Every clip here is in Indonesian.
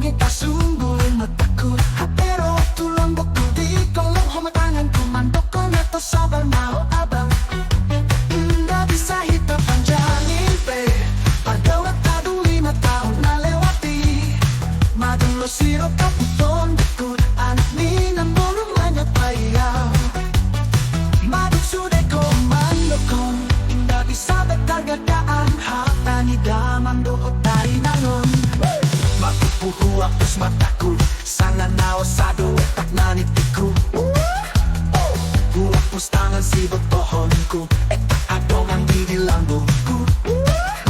kita sungguh matakot. Pero tulong bukti di kolong humatangan kumandok ko na to sabal mau abang. Hindi bisa hidup panjangin pe. Pagdawat tadong 5 taon na lewati. Madulo siro kaputon dikut anak ni namurong lanya payaw. Madugsude ko mandokon. Hindi bisa betagagaan hata ni daman doot tayo nangon. Mapupuhuak tus mataku sana naosado tak nanitiku. Huwapos tangan sibot pohonku etak adong ang didilambuku.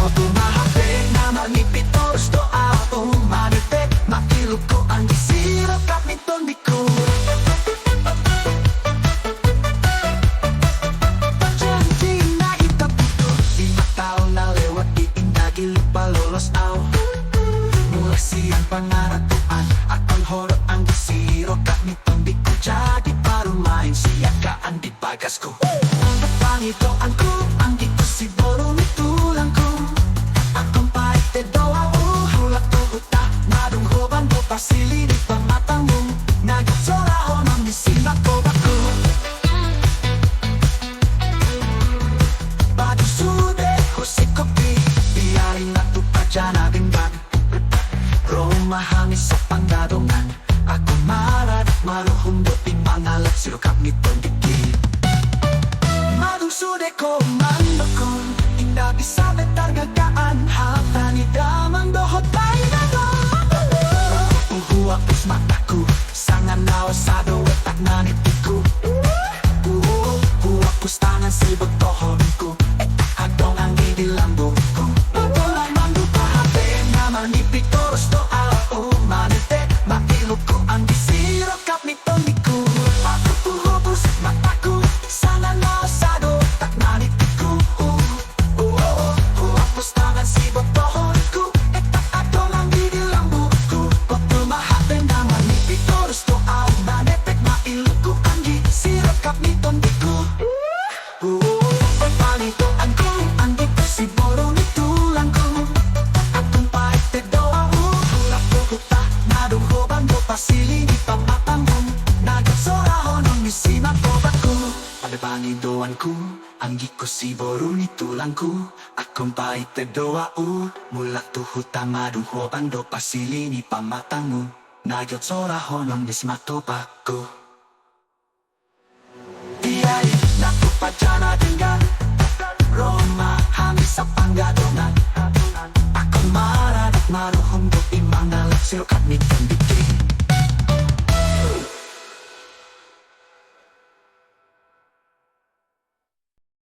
O tumahape na manipitos doa o manitek makilog ko ang disirap kapiton diku. Pagjanti na itaputo 5 taon na lewat iindagil palolos aw. Mula siyang pangaratuan at ang horo ang disiro kapiton diku. Jadi parumahin siya kaan di bagas ko. Ang pangitoan ko ang di ko siguro nitulang ko. Akong paite doa hulak tuhuta nadunghoban do pasili di pamatang mo. Nagasoraho ng misimak ko bako. Badusude husikopi biyarin na tupadya na bingbag. Rumahangis sa pangdadongan ako marad maruhundot in mga latsiro kap nitong dikit. Madungsude ko mandokon hindi bisa betargagaan hata ni damang dohot tayo na go. Uhuwak pus mataku sangan naosado etak nanitiku. Huwak pus tangan sibot pohonku etak adong ang didilambuku. Pagulay mandupa hape na manipitoros doa o manitek makilog ko ang disiro kap nitong diku. Mapupuhupos mataku sana naosado tak nanitiku. Huwapos tangan sibot pohonku etak adong ang didilambuku. Pag tumahape na manipitoros doa o manitek mailog ko ang disiro kap nitong diku. Pagpanitoan ko ang di ko siguro nitulang ko. Akong paite doa hulak tuhuta nadunghoban do pasili di pamatangong. Nagasoraho ng misimak ko bako. Pagpanitoan ko ang di ko siguro nitulang ko. Akong paite doa mulak tuhuta nadunghoban do pasili di pamatangong. Nagasoraho ng misimak ko bako. Iyay, nakupadya na